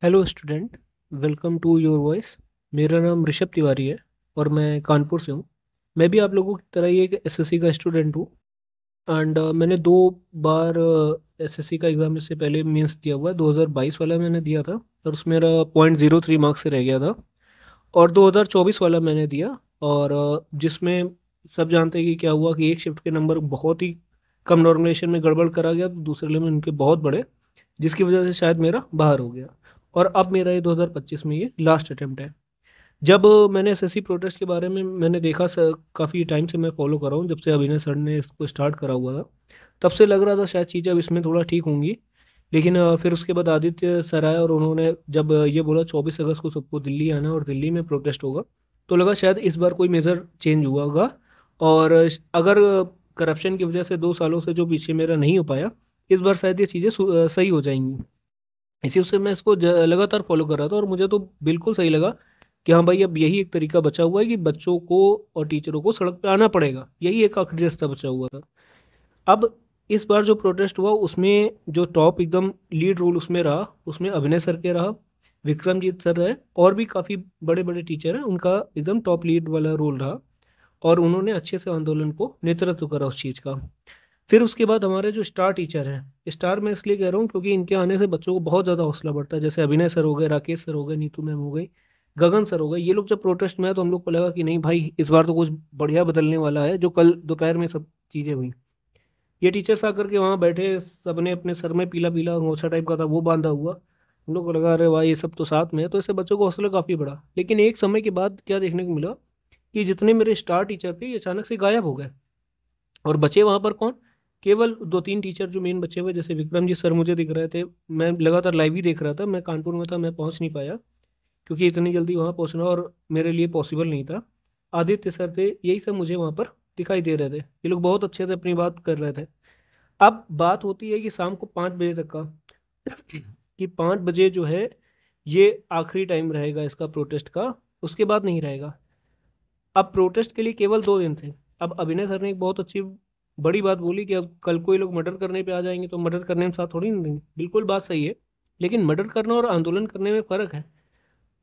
Hello student. Welcome to your voice. मेरा नाम ऋषभ तिवारी है और मैं कानपुर से हूँ। मैं भी आप लोगों की तरह ही एक एसएससी का स्टूडेंट हूँ। एंड मैंने 2 बार एसएससी का एग्ज़ाम इससे पहले मेंस दिया हुआ है। 2022 वाला मैंने दिया था और उसमें मेरा 0.03 मार्क्स से रह गया था। और 2024 वाला मैंने दिया और जिसमें सब जानते हैं कि क्या हुआ कि एक शिफ्ट के नंबर बहुत ही कम नॉर्मलाइजेशन में गड़बड़ करा गया, तो दूसरे वाले में उनके बहुत बड़े, जिसकी वजह से शायद मेरा बाहर हो गया। और अब मेरा ये 2025 में ये लास्ट अटेम्प्ट है। जब मैंने एसएससी प्रोटेस्ट के बारे में मैंने देखा सर, काफ़ी टाइम से मैं फॉलो कर रहा हूँ, जब से अभिनय सर ने इसको स्टार्ट करा हुआ था तब से लग रहा था शायद चीज़ें अब इसमें थोड़ा ठीक होंगी। लेकिन फिर उसके बाद आदित्य सर आए और उन्होंने जब ये बोला 24 अगस्त को सबको दिल्ली आना और दिल्ली में प्रोटेस्ट होगा, तो लगा शायद इस बार कोई मेजर चेंज हुआ होगा। और अगर करप्शन की वजह से 2 सालों से जो पीछे मेरा नहीं हो पाया, इस बार शायद ये चीज़ें सही हो जाएंगी। इसी उससे मैं इसको लगातार फॉलो कर रहा था और मुझे तो बिल्कुल सही लगा कि हाँ भाई, अब यही एक तरीका बचा हुआ है कि बच्चों को और टीचरों को सड़क पे आना पड़ेगा, यही एक आखिरी रास्ता बचा हुआ था। अब इस बार जो प्रोटेस्ट हुआ उसमें जो टॉप एकदम लीड रोल उसमें रहा, उसमें अभिनय सर के रहा, विक्रमजीत सर रहे, और भी काफ़ी बड़े बड़े टीचर हैं, उनका एकदम टॉप लीड वाला रोल रहा। और उन्होंने अच्छे से आंदोलन को नेतृत्व करा उस चीज़ का। फिर उसके बाद हमारे जो स्टार टीचर हैं, स्टार मैं इसलिए कह रहा हूँ क्योंकि इनके आने से बच्चों को बहुत ज़्यादा हौसला बढ़ता है। जैसे अभिनय सर हो गए, राकेश सर हो गए, नीतू मैम हो गई, गगन सर हो गए, ये लोग जब प्रोटेस्ट में आए तो हम लोग को लगा कि नहीं भाई, इस बार तो कुछ बढ़िया बदलने वाला है। जो कल दोपहर में सब चीज़ें हुई, ये टीचर्स आकर के वहाँ बैठे, सबने अपने सर में पीला पीला अंगोछा टाइप का था वो बांधा हुआ। हम लोग को लगा अरे भाई, ये सब तो साथ में है, तो इससे बच्चों को हौसला काफ़ी बढ़ा। लेकिन एक समय के बाद क्या देखने को मिला कि जितने मेरे स्टार टीचर थे ये अचानक से गायब हो गए। और बचे वहां पर कौन? केवल 2-3 टीचर जो मेन बचे हुए, जैसे विक्रम जी सर मुझे दिख रहे थे। मैं लगातार लाइव ही देख रहा था, मैं कानपुर में था, मैं पहुंच नहीं पाया क्योंकि इतनी जल्दी वहां पहुंचना और मेरे लिए पॉसिबल नहीं था। आदित्य सर थे, यही सब मुझे वहां पर दिखाई दे रहे थे। ये लोग बहुत अच्छे से अपनी बात कर रहे थे। अब बात होती है कि शाम को 5 बजे तक का कि 5 बजे जो है ये आखिरी टाइम रहेगा इसका प्रोटेस्ट का, उसके बाद नहीं रहेगा। अब प्रोटेस्ट के लिए केवल 2 दिन थे। अब अभिनय सर ने एक बहुत अच्छी बड़ी बात बोली कि अब कल को ये लोग मर्डर करने पे आ जाएंगे तो मर्डर करने में साथ थोड़ी नहीं देंगे। बिल्कुल बात सही है, लेकिन मर्डर करना और आंदोलन करने में फ़र्क है।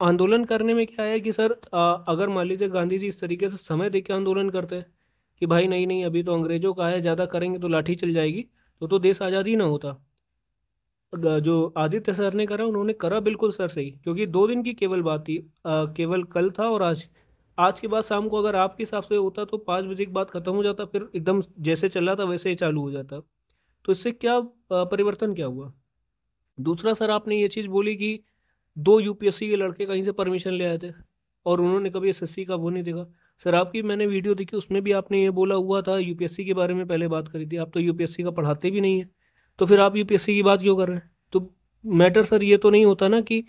आंदोलन करने में क्या है कि सर, अगर मान लीजिए गांधी जी इस तरीके से समय दे के आंदोलन करते हैं कि भाई नहीं नहीं, अभी तो अंग्रेजों का है, ज़्यादा करेंगे तो लाठी चल जाएगी, तो देश आज़ाद ही ना होता। जो आदित्य सर ने करा, उन्होंने करा बिल्कुल सर सही, क्योंकि 2 दिन की केवल बात थी। केवल कल था और आज। आज के बाद शाम को अगर आपके हिसाब से होता तो 5 बजे के बाद खत्म हो जाता, फिर एकदम जैसे चला था वैसे ही चालू हो जाता। तो इससे क्या परिवर्तन क्या हुआ? दूसरा सर, आपने ये चीज़ बोली कि 2 यूपीएससी के लड़के कहीं से परमिशन ले आए थे और उन्होंने कभी एसएससी का वो नहीं देखा। सर, आपकी मैंने वीडियो देखी, उसमें भी आपने ये बोला हुआ था, यूपीएससी के बारे में पहले बात करी थी। आप तो यूपीएससी का पढ़ाते भी नहीं है, तो फिर आप यूपीएससी की बात क्यों कर रहे हैं? तो मैटर सर ये तो नहीं होता ना कि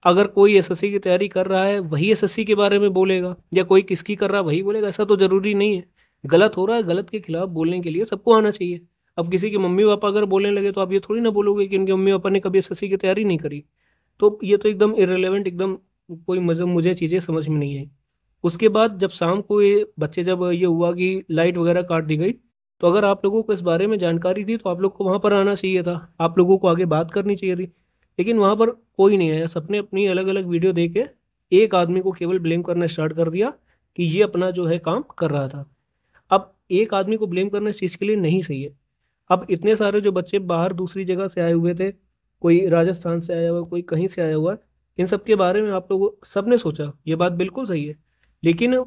अगर कोई एसएससी की तैयारी कर रहा है वही एसएससी के बारे में बोलेगा, या कोई किसकी कर रहा है वही बोलेगा। ऐसा तो जरूरी नहीं है। गलत हो रहा है, गलत के खिलाफ बोलने के लिए सबको आना चाहिए। अब किसी के मम्मी पापा अगर बोलने लगे तो आप ये थोड़ी ना बोलोगे कि उनके मम्मी पापा ने कभी एसएससी की तैयारी नहीं करी। तो ये तो एकदम इरेलीवेंट, एकदम कोई मतलब मुझे चीज़ें समझ में नहीं आई। उसके बाद जब शाम को ये बच्चे, जब ये हुआ कि लाइट वगैरह काट दी गई, तो अगर आप लोगों को इस बारे में जानकारी थी तो आप लोग को वहाँ पर आना चाहिए था, आप लोगों को आगे बात करनी चाहिए थी। लेकिन वहाँ पर कोई नहीं आया, सबने अपनी अलग अलग वीडियो देख के एक आदमी को केवल ब्लेम करना स्टार्ट कर दिया कि ये अपना जो है काम कर रहा था। अब एक आदमी को ब्लेम करना इस चीज़ के लिए नहीं सही है। अब इतने सारे जो बच्चे बाहर दूसरी जगह से आए हुए थे, कोई राजस्थान से आया हुआ, कोई कहीं से आया हुआ, इन सब के बारे में आप लोगों सबने सोचा, ये बात बिल्कुल सही है। लेकिन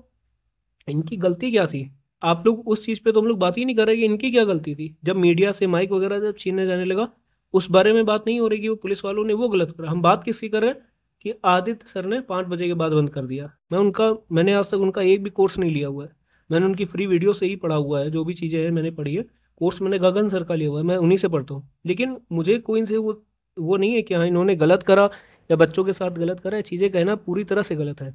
इनकी गलती क्या थी? आप लोग उस चीज़ पे तो हम लोग बात ही नहीं कर रहे कि इनकी क्या गलती थी। जब मीडिया से माइक वगैरह जब छीनने जाने लगा, उस बारे में बात नहीं हो रही कि वो पुलिस वालों ने वो गलत करा। हम बात किसकी कर रहे हैं कि आदित्य सर ने 5 बजे के बाद बंद कर दिया। मैंने आज तक उनका एक भी कोर्स नहीं लिया हुआ है। मैंने उनकी फ्री वीडियो से ही पढ़ा हुआ है, जो भी चीज़ें हैं मैंने पढ़ी है। कोर्स मैंने गगन सर का लिया हुआ है, मैं उन्हीं से पढ़ता हूँ। लेकिन मुझे कोई इनसे वो नहीं है कि हाँ इन्होंने गलत करा या बच्चों के साथ गलत करा। ये चीज़ें कहना पूरी तरह से गलत है।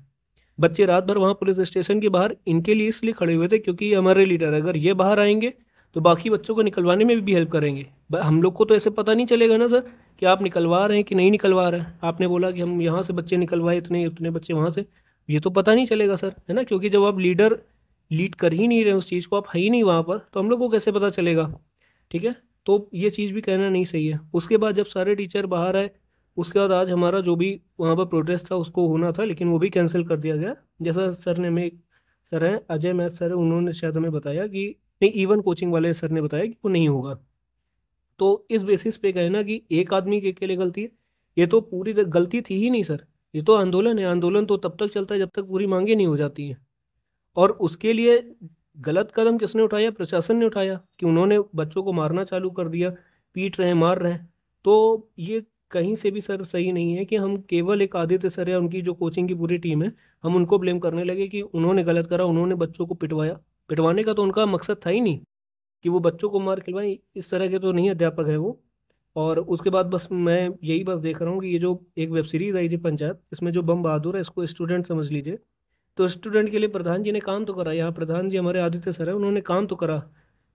बच्चे रात भर वहाँ पुलिस स्टेशन के बाहर इनके लिए इसलिए खड़े हुए थे क्योंकि ये हमारे लीडर है। अगर ये बाहर आएंगे तो बाकी बच्चों को निकलवाने में भी हेल्प करेंगे। हम लोग को तो ऐसे पता नहीं चलेगा ना सर कि आप निकलवा रहे हैं कि नहीं निकलवा रहे हैं। आपने बोला कि हम यहाँ से बच्चे निकलवाए, इतने उतने बच्चे वहाँ से, ये तो पता नहीं चलेगा सर, है ना? क्योंकि जब आप लीडर लीड कर ही नहीं रहे उस चीज़ को, आप है ही नहीं वहाँ पर, तो हम लोग को कैसे पता चलेगा? ठीक है। तो ये चीज़ भी कहना नहीं सही है। उसके बाद जब सारे टीचर बाहर आए, उसके बाद आज हमारा जो भी वहाँ पर प्रोटेस्ट था उसको होना था, लेकिन वो भी कैंसिल कर दिया गया। जैसा सर ने हमें, सर हैं अजय मैथ सर, उन्होंने शायद हमें बताया कि नहीं, इवन कोचिंग वाले सर ने बताया कि वो नहीं होगा। तो इस बेसिस पे कहे ना कि एक आदमी के अकेले गलती है, ये तो पूरी गलती थी ही नहीं सर। ये तो आंदोलन है, आंदोलन तो तब तक चलता है जब तक पूरी मांगे नहीं हो जाती हैं। और उसके लिए गलत कदम किसने उठाया? प्रशासन ने उठाया कि उन्होंने बच्चों को मारना चालू कर दिया, पीट रहे हैं, मार रहे हैं। तो ये कहीं से भी सर सही नहीं है कि हम केवल एक आदित्य सर या उनकी जो कोचिंग की पूरी टीम है, हम उनको ब्लेम करने लगे कि उन्होंने गलत करा, उन्होंने बच्चों को पिटवाया। पिटवाने का तो उनका मकसद था ही नहीं कि वो बच्चों को मार खिलवाएं, इस तरह के तो नहीं अध्यापक है वो। और उसके बाद बस मैं यही बस देख रहा हूँ कि ये जो एक वेब सीरीज आई थी पंचायत, इसमें जो बम बहादुर है इसको स्टूडेंट समझ लीजिए। तो स्टूडेंट के लिए प्रधान जी ने काम तो करा, यहाँ प्रधान जी हमारे आदित्य सर है, उन्होंने काम तो करा।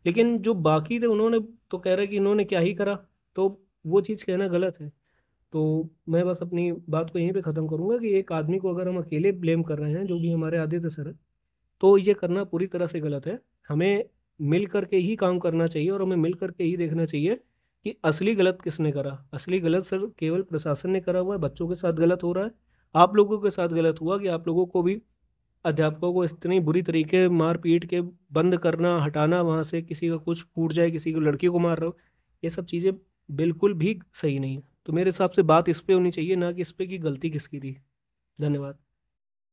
लेकिन जो बाकी थे उन्होंने तो कह रहे कि इन्होंने क्या ही करा। तो वो चीज़ कहना गलत है। तो मैं बस अपनी बात को यहीं पे ख़त्म करूंगा कि एक आदमी को अगर हम अकेले ब्लेम कर रहे हैं, जो भी हमारे आदित्य सर है, तो ये करना पूरी तरह से गलत है। हमें मिल करके ही काम करना चाहिए और हमें मिल करके ही देखना चाहिए कि असली गलत किसने करा। असली गलत सर केवल प्रशासन ने करा हुआ है, बच्चों के साथ गलत हो रहा है। आप लोगों के साथ गलत हुआ कि आप लोगों को भी अध्यापकों को इतनी बुरी तरीके मार पीट के बंद करना, हटाना वहाँ से, किसी का कुछ फूट जाए, किसी को लड़की को मार रहे हो, ये सब चीज़ें बिल्कुल भी सही नहीं है। तो मेरे हिसाब से बात इस पे होनी चाहिए, ना कि इस पे कि गलती किसकी थी। धन्यवाद।